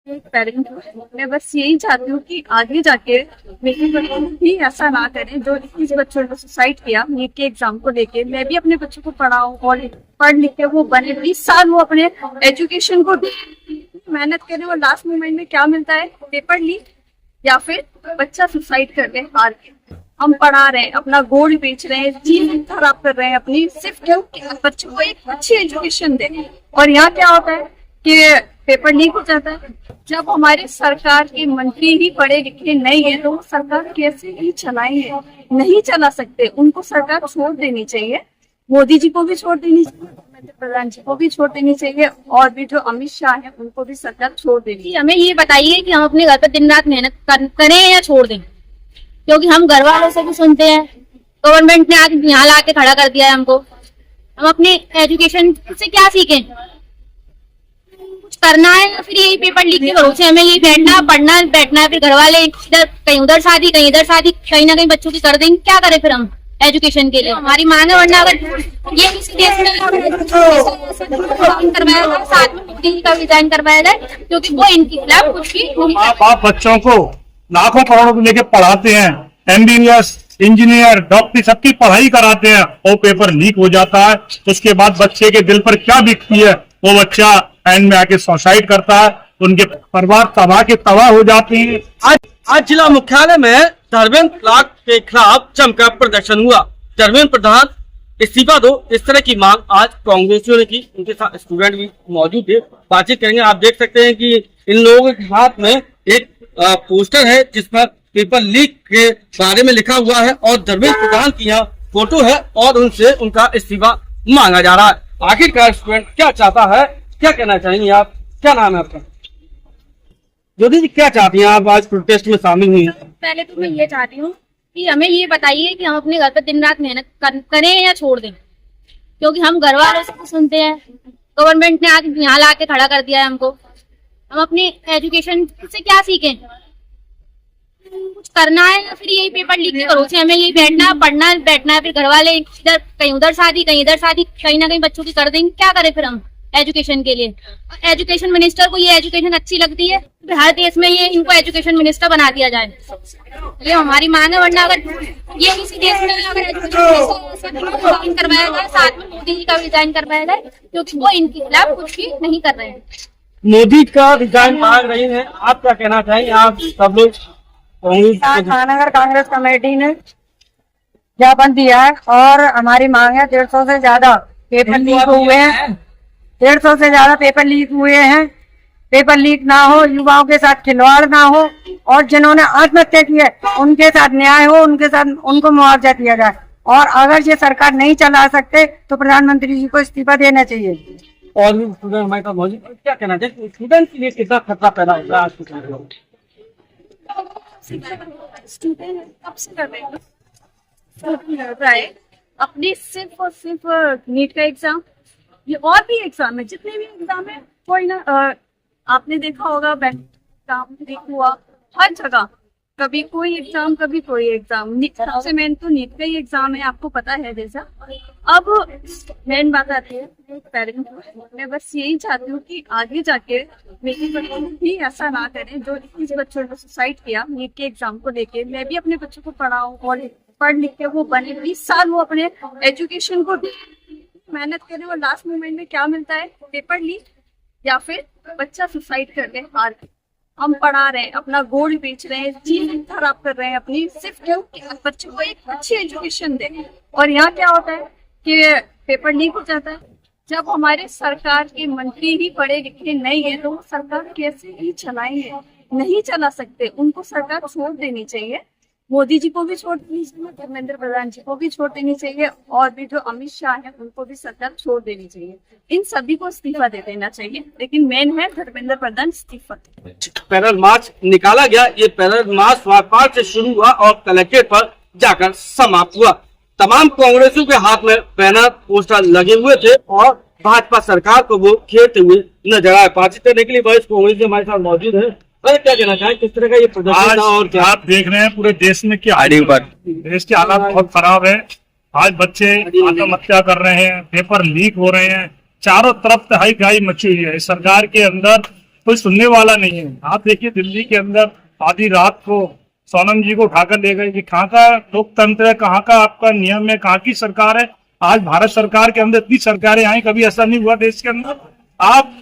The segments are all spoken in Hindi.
एक पेरेंट मैं बस यही चाहती हूँ कि आगे जाके मेरे बच्चों भी ऐसा ना करें जो 21 बच्चों ने सुसाइड किया नीट के एग्जाम को लेके। मैं भी अपने बच्चों को पढ़ाऊँ और पढ़ लिख के वो बने, 20 साल वो अपने एजुकेशन को मेहनत करें और लास्ट मोमेंट में क्या मिलता है, पेपर लीक या फिर बच्चा सुसाइड कर ले हार के। हम पढ़ा रहे हैं, अपना गोल्ड बेच रहे हैं, जीवन खराब कर रहे हैं अपनी, सिर्फ क्यों बच्चों को एक अच्छी एजुकेशन दें। और यहाँ क्या होता है कि पेपर लीक हो जाता है। जब हमारे सरकार के मंत्री ही पढ़े लिखे नहीं है तो वो सरकार कैसे ही चलाएंगे, नहीं चला सकते। उनको सरकार छोड़ देनी चाहिए, मोदी जी को भी छोड़ देनी चाहिए, प्रधान जी को भी छोड़ देनी चाहिए और भी जो अमित शाह है उनको भी सरकार छोड़ देनी। हमें ये बताइए कि हम अपने घर पर दिन रात मेहनत करें या छोड़ दें, क्योंकि हम घर वालों से भी सुनते हैं, गवर्नमेंट ने आज यहाँ ला के खड़ा कर दिया है हमको। हम अपने एजुकेशन से क्या सीखें, कुछ करना है या फिर यही पेपर लीक के भरोसे हमें यही बैठना पढ़ना बैठना है। फिर घर वाले इधर कहीं उधर शादी कहीं इधर शादी, कहीं ना कहीं बच्चों की कर देंगे। क्या करें फिर हम एजुकेशन के लिए, हमारी मांग है। वरना अगर ये किसी देश में करवाया जाए, साथ में मोदी का डिजाइन करवाया जाए, क्योंकि वो इनके खिलाफ कुछ भी नहीं। आप बच्चों को लाखों करोड़ों को लेके पढ़ाते हैं, एमबीबीएस इंजीनियर डॉक्टर सबकी पढ़ाई कराते हैं और पेपर लीक हो जाता है। उसके बाद बच्चे के दिल पर क्या बीतती है, वो बच्चा एंड में आके सुसाइड करता है, उनके परिवार तबाह के तबाह हो जाती है। आज जिला मुख्यालय में धर्मेंद्र प्रधान के खिलाफ जमकर प्रदर्शन हुआ। धर्मेंद्र प्रधान इस्तीफा दो, इस तरह की मांग आज कांग्रेसियों ने की। उनके साथ स्टूडेंट भी मौजूद थे, बातचीत करेंगे। आप देख सकते हैं कि इन लोगों के हाथ में एक पोस्टर है जिस पर पेपर लीक के बारे में लिखा हुआ है और धर्मेंद्र प्रधान की यहाँ फोटो है और उनसे उनका इस्तीफा मांगा जा रहा है। आखिरकार स्टूडेंट क्या चाहता है, क्या कहना चाहेंगे आप? क्या नाम है आपका? ज्योति जी, क्या चाहती हैं आप आज प्रोटेस्ट में शामिल हुई हैं? पहले तो मैं ये चाहती हूँ कि हमें ये बताइए कि हम अपने घर पर दिन रात मेहनत करें या छोड़ दें, क्योंकि हम घर वालों से सुनते हैं, गवर्नमेंट ने आज यहाँ ला के खड़ा कर दिया है हमको। हम अपने एजुकेशन से क्या सीखें, कुछ करना है या फिर यही पेपर लीक के भरोसे हमें यही बैठना पढ़ना बैठना है। फिर घर वाले इधर कहीं उधर शादी कहीं इधर शादी, कहीं ना कहीं बच्चों की कर देंगे। क्या करें फिर हम एजुकेशन के लिए? एजुकेशन मिनिस्टर को ये एजुकेशन अच्छी लगती है, फिर हर देश में ये इनको एजुकेशन मिनिस्टर बना दिया जाए, ये हमारी मांग है। वरना अगर ये किसी देश में अगर एजुकेशन करवाया जाए, साथ में मोदी जी का डिजाइन करवाया जाए, क्योंकि वो इनके खिलाफ कुछ भी नहीं कर रहे हैं। मोदी का डिजाइन मांग रही है, आप क्या कहना चाहेंगे? आप सब लोग महानगर कांग्रेस कमेटी ने ज्ञापन दिया है और हमारी मांग है 150 से ज्यादा पेपर लीक हुए हैं, 150 से ज्यादा पेपर लीक हुए हैं। पेपर लीक ना हो, युवाओं के साथ खिलवाड़ ना हो और जिन्होंने आत्महत्या की है उनके साथ न्याय हो, उनके साथ उनको मुआवजा दिया जाए। और अगर ये सरकार नहीं चला सकते तो प्रधानमंत्री जी को इस्तीफा देना चाहिए। और भी स्टूडेंट हमारे पास मौजूद, क्या कहना चाहिए स्टूडेंट के लिए कितना खतरा पैदा होता है आज के समय में? स्टूडेंट कब से कर रहे हैं अपनी सिर्फ और सिर्फ नीट का एग्जाम, ये और भी एग्जाम है, जितने भी एग्जाम है कोई ना आपने देखा होगा बैंक एग्जाम लीक हुआ हर जगह, कभी कोई एग्जाम कभी कोई एग्जाम। सबसे मेन तो नीट का ही एग्जाम है, आपको पता है जैसा। अब मेन बात आती है पेरेंट, मैं बस यही चाहती हूँ कि आगे जाके मेरे बच्चों भी ऐसा ना करें जो 21 बच्चों ने सुसाइड किया नीट के एग्जाम को लेके। मैं भी अपने बच्चों को पढ़ाऊँ और पढ़ लिख के वो बने, 20 साल वो अपने एजुकेशन को मेहनत करें और लास्ट मोमेंट में क्या मिलता है, पेपर लीक या फिर बच्चा सुसाइड कर ले हार के। हम पढ़ा रहे हैं, अपना गोल्ड बेच रहे हैं, जीवन खराब कर रहे हैं अपनी, सिर्फ क्यों बच्चों को एक अच्छी एजुकेशन दें। और यहाँ क्या होता है कि पेपर लीक हो जाता है। जब हमारे सरकार के मंत्री ही पढ़े लिखे नहीं है तो वो सरकार कैसे ही चलाएंगे, नहीं चला सकते। उनको सरकार छोड़ देनी चाहिए, मोदी जी को भी छोड़ देनी चाहिए, धर्मेंद्र प्रधान जी को भी छोड़ देनी चाहिए और भी जो अमित शाह है उनको भी सरकार छोड़ देनी चाहिए। इन सभी को इस्तीफा दे देना चाहिए, लेकिन मेन है धर्मेंद्र प्रधान इस्तीफा। पैदल मार्च निकाला गया, ये पैदल मार्च व्यापार से शुरू हुआ और कलेक्ट्रेट पर जाकर समाप्त हुआ। तमाम कांग्रेसियों के हाथ में बैनर पोस्टर लगे हुए थे और भाजपा सरकार को वो घेरते हुए नजर आए। बातचीत करने के लिए वरिष्ठ कांग्रेस हमारे साथ मौजूद है। अरे क्या कहना चाहें, किस तरह का ये प्रदर्शन? और क्या आप देख रहे हैं पूरे देश में क्या देश के हालात बहुत खराब है। आज बच्चे आत्महत्या कर रहे हैं, पेपर लीक हो रहे हैं, चारों तरफ तहाई मची हुई है। सरकार के अंदर कोई सुनने वाला नहीं है। आप देखिए दिल्ली के अंदर आधी रात को सोनम जी को उठाकर ले गए कि कहाँ का लोकतंत्र है, कहाँ का आपका नियम है, कहाँ की सरकार है। आज भारत सरकार के अंदर इतनी सरकारें आई, कभी ऐसा नहीं हुआ देश के अंदर। आप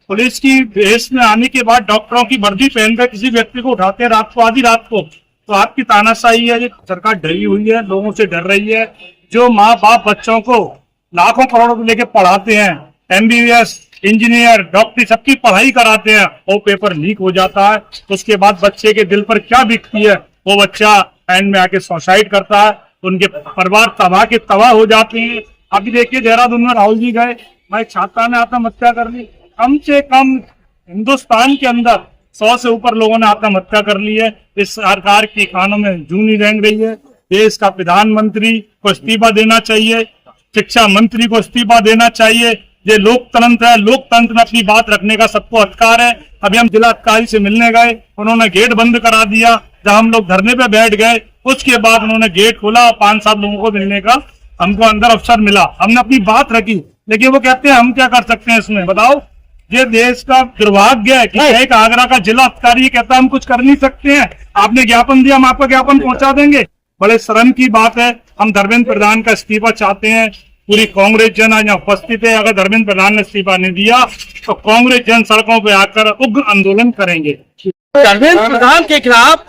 पुलिस की भेष में आने के बाद डॉक्टरों की वर्दी पहनकर किसी व्यक्ति को उठाते हैं रात को, आधी रात को, तो आपकी तानाशाही है। ये सरकार डरी हुई है, लोगों से डर रही है। जो माँ बाप बच्चों को लाखों करोड़ों को लेके पढ़ाते हैं, MBBS इंजीनियर डॉक्टर सबकी पढ़ाई कराते हैं, वो पेपर लीक हो जाता है। उसके बाद बच्चे के दिल पर क्या बीतती है, वो बच्चा एंड में आके सुसाइड करता है, उनके परिवार तबाह के तबाह हो जाते हैं। अभी देखिए देहरादून में राहुल जी गए, भाई छात्रा ने आत्महत्या कर ली। कम से कम हिंदुस्तान के अंदर 100 से ऊपर लोगों ने आत्महत्या कर ली है। इस सरकार की खानों में जूं नहीं रेंग रही है। देश का प्रधानमंत्री को इस्तीफा देना चाहिए, शिक्षा मंत्री को इस्तीफा देना चाहिए। ये लोकतंत्र है, लोकतंत्र में अपनी बात रखने का सबको अधिकार है। अभी हम जिला अधिकारी से मिलने गए, उन्होंने गेट बंद करा दिया। जब हम लोग धरने पे बैठ गए, उसके बाद उन्होंने गेट खोला, 5-7 लोगों को मिलने का हमको अंदर अवसर मिला। हमने अपनी बात रखी, लेकिन वो कहते हैं हम क्या कर सकते हैं इसमें, बताओ। ये देश का दुर्भाग्य है कि एक आगरा का जिला अधिकारी कहता है हम कुछ कर नहीं सकते हैं। आपने ज्ञापन दिया, हम आपका ज्ञापन पहुंचा देंगे। बड़े शर्म की बात है। हम धर्मेंद्र प्रधान का इस्तीफा चाहते हैं। पूरी कांग्रेस जन आज यहाँ उपस्थित है। अगर धर्मेंद्र प्रधान ने इस्तीफा नहीं दिया तो कांग्रेस जन सड़कों पर आकर उग्र आंदोलन करेंगे। धर्मेंद्र प्रधान के खिलाफ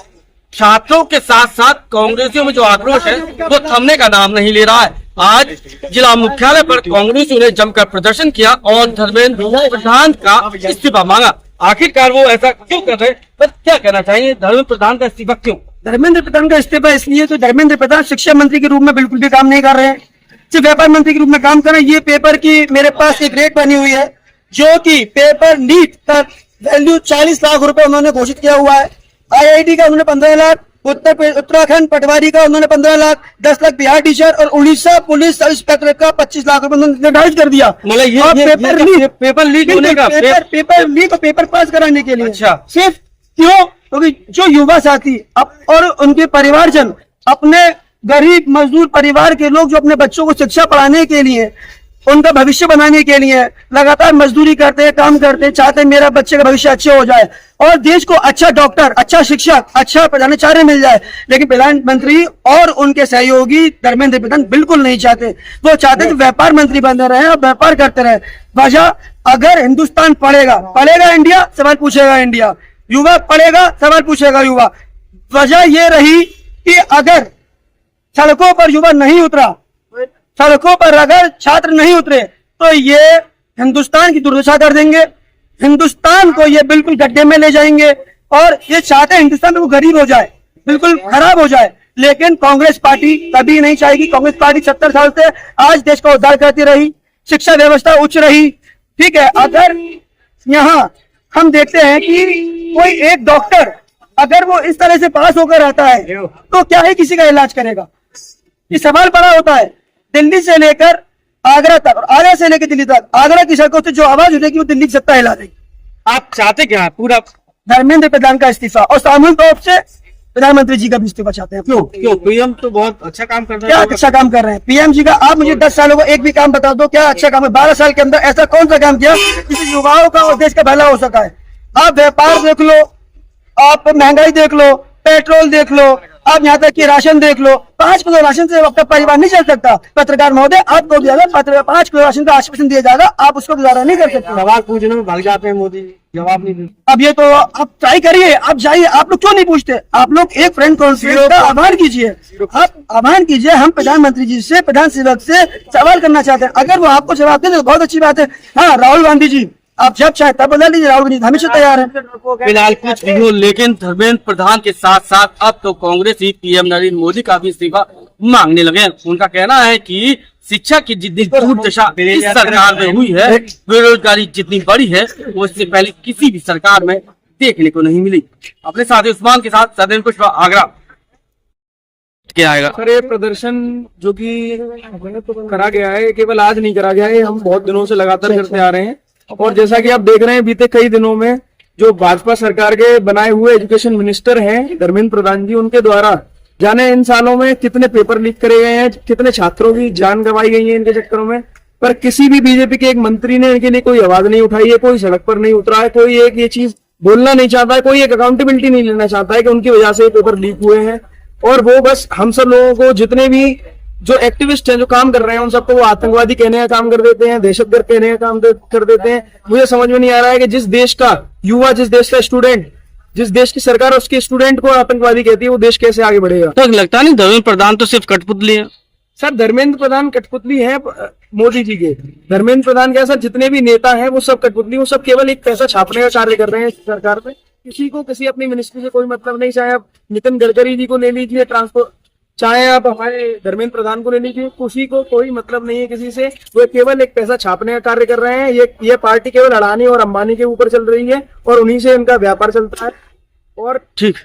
छात्रों के साथ साथ कांग्रेसियों में जो आक्रोश है वो थमने का नाम नहीं ले रहा है। आज जिला मुख्यालय पर कांग्रेसियों ने जमकर प्रदर्शन किया और धर्मेंद्र प्रधान का इस्तीफा मांगा। आखिरकार वो ऐसा क्यों कर रहे हैं, पर क्या कहना चाहिए, धर्मेंद्र प्रधान का इस्तीफा क्यों? धर्मेंद्र प्रधान का इस्तीफा इसलिए तो धर्मेंद्र प्रधान शिक्षा मंत्री के रूप में बिल्कुल भी काम नहीं कर रहे हैं, सिर्फ व्यापार मंत्री के रूप में काम कर रहे हैं। ये पेपर की मेरे पास एक रेट बनी हुई है, जो कि पेपर नीट का वैल्यू 40 लाख रुपए उन्होंने घोषित किया हुआ है। IIT का उन्होंने 15 लाख, उत्तराखंड पटवारी का उन्होंने 15 लाख, 10 लाख बिहार टीचर और उड़ीसा पुलिस सब इंस्पेक्टर का 25 लाख रुपए उन्होंने निर्धारित कर दिया। मतलब ये पेपर लीक होने का पेपर लीक और पेपर पास कराने के लिए। अच्छा। सिर्फ क्यों? क्योंकि जो युवा साथी और उनके परिवारजन, अपने गरीब मजदूर परिवार के लोग जो अपने बच्चों को शिक्षा पढ़ाने के लिए, उनका भविष्य बनाने के लिए लगातार मजदूरी करते हैं, काम करते हैं, चाहते हैं मेरा बच्चे का भविष्य अच्छे हो जाए और देश को अच्छा डॉक्टर, अच्छा शिक्षक, अच्छा प्रधानाचार्य मिल जाए। लेकिन प्रधानमंत्री और उनके सहयोगी धर्मेंद्र प्रधान बिल्कुल नहीं चाहते। वो चाहते कि व्यापार मंत्री बने रहे और व्यापार करते रहे। वजह, अगर हिंदुस्तान पढ़ेगा इंडिया, सवाल पूछेगा इंडिया। युवा पढ़ेगा, सवाल पूछेगा युवा। वजह ये रही कि अगर सड़कों पर युवा नहीं उतरा, सड़कों पर अगर छात्र नहीं उतरे, तो ये हिंदुस्तान की दुर्दशा कर देंगे, हिंदुस्तान को ये बिल्कुल गड्ढे में ले जाएंगे। और ये चाहते हैं हिंदुस्तान में वो गरीब हो जाए, बिल्कुल खराब हो जाए। लेकिन कांग्रेस पार्टी कभी नहीं चाहेगी। कांग्रेस पार्टी 70 साल से आज देश का उद्धार करती रही, शिक्षा व्यवस्था उच्च रही, ठीक है। अगर यहाँ हम देखते हैं कि कोई एक डॉक्टर अगर वो इस तरह से पास होकर आता है तो क्या ही किसी का इलाज करेगा? ये सवाल बड़ा होता है। दिल्ली से लेकर आगरा तक और आगरा से लेकर दिल्ली तक, आगरा की सड़कों से जो आवाज उठेगी वो दिल्ली की सत्ता हिला देगी। आप चाहते क्या? पूरा धर्मेंद्र प्रधान का इस्तीफा और सामूहिक तौर से प्रधानमंत्री जी का भी इस्तीफा चाहते हैं। क्यों? पीएम तो बहुत अच्छा काम कर रहे क्या हैं। अच्छा काम कर रहे हैं पीएम जी का? आप मुझे 10 सालों का एक भी काम बता दो, क्या अच्छा काम है? 12 साल के अंदर ऐसा कौन सा काम किया जिससे युवाओं का और देश का भला हो सका है? आप व्यापार देख लो, आप महंगाई देख लो, पेट्रोल देख लो, आप यहाँ तक कि राशन देख लो। 5 किलो राशन से आपका परिवार नहीं चल सकता। पत्रकार महोदय, आपको भी अगर 5 किलो राशन का आश्वासन दिया जाएगा, आप उसको गुजारा नहीं कर सकते। सवाल पूछने में भाग जाते हैं मोदी, जवाब नहीं देते। अब ये तो आप ट्राई करिए, आप जाइए। आप लोग क्यों नहीं पूछते? आप लोग एक फ्रेंड कॉन्फ्रेंस का आह्वान कीजिए, आप आह्वान कीजिए। हम प्रधानमंत्री जी से, प्रधान सेवक से सवाल करना चाहते हैं। अगर वो आपको जवाब दे तो बहुत अच्छी बात है। हाँ, राहुल गांधी जी, आप जब चाहे तब बदल लीजिए। राहुल गांधी हमेशा तैयार है। फिलहाल कुछ भी हो, लेकिन धर्मेंद्र प्रधान के साथ साथ अब तो कांग्रेस ही पीएम नरेंद्र मोदी का भी इस्तीफा मांगने लगे हैं। उनका कहना है कि शिक्षा की जितनी दुर्दशा इस सरकार में हुई है, बेरोजगारी जितनी बड़ी है, वो इससे पहले किसी भी सरकार में देखने को नहीं मिली। अपने साथी उस्मान के साथ सदैव कुछ आगरा क्या आएगा? सर, ये प्रदर्शन जो कि करा गया है, केवल आज नहीं करा गया है, हम बहुत दिनों से लगातार करते आ रहे हैं। और जैसा कि आप देख रहे हैं, बीते कई दिनों में जो भाजपा सरकार के बनाए हुए एजुकेशन मिनिस्टर हैं धर्मेंद्र प्रधान जी, उनके द्वारा जाने इन सालों में कितने पेपर लीक करे गए हैं, कितने छात्रों की जान गंवाई गई है इनके चक्करों में। पर किसी भी बीजेपी के एक मंत्री ने इनके लिए कोई आवाज नहीं उठाई है, कोई सड़क पर नहीं उतरा है, कोई एक ये चीज बोलना नहीं चाहता है, कोई एक अकाउंटेबिलिटी नहीं लेना चाहता है कि उनकी वजह से ये पेपर लीक हुए हैं। और वो बस हम सब लोगों को, जितने भी जो एक्टिविस्ट हैं जो काम कर रहे हैं, उन सबको वो आतंकवादी कहने का काम कर देते हैं, दहशतगर्द कहने का काम कर देते हैं। मुझे समझ में नहीं आ रहा है कि जिस देश का युवा, जिस देश का स्टूडेंट, जिस देश की सरकार उसके स्टूडेंट को आतंकवादी कहती है, वो देश कैसे आगे बढ़ेगा। तो लगता नहीं धर्मेंद्र प्रधान तो सिर्फ कठपुतली है? सर धर्मेंद्र प्रधान कठपुतली है मोदी जी के। धर्मेंद्र प्रधान क्या सर, जितने भी नेता हैं वो सब कठपुतली, वो सब केवल एक पैसा छापने का कार्य कर रहे हैं सरकार पे। किसी को किसी अपनी मिनिस्ट्री से कोई मतलब नहीं। चाहे आप नितिन गडकरी जी को ले लीजिए ट्रांसपोर्ट, चाहे आप हमारे धर्मेंद्र प्रधान को ले लीजिए, किसी को कोई मतलब नहीं है किसी से। वो केवल एक पैसा छापने का कार्य कर रहे हैं। ये पार्टी केवल अडानी और अंबानी के ऊपर चल रही है और उन्हीं से इनका व्यापार चलता है। और ठीक।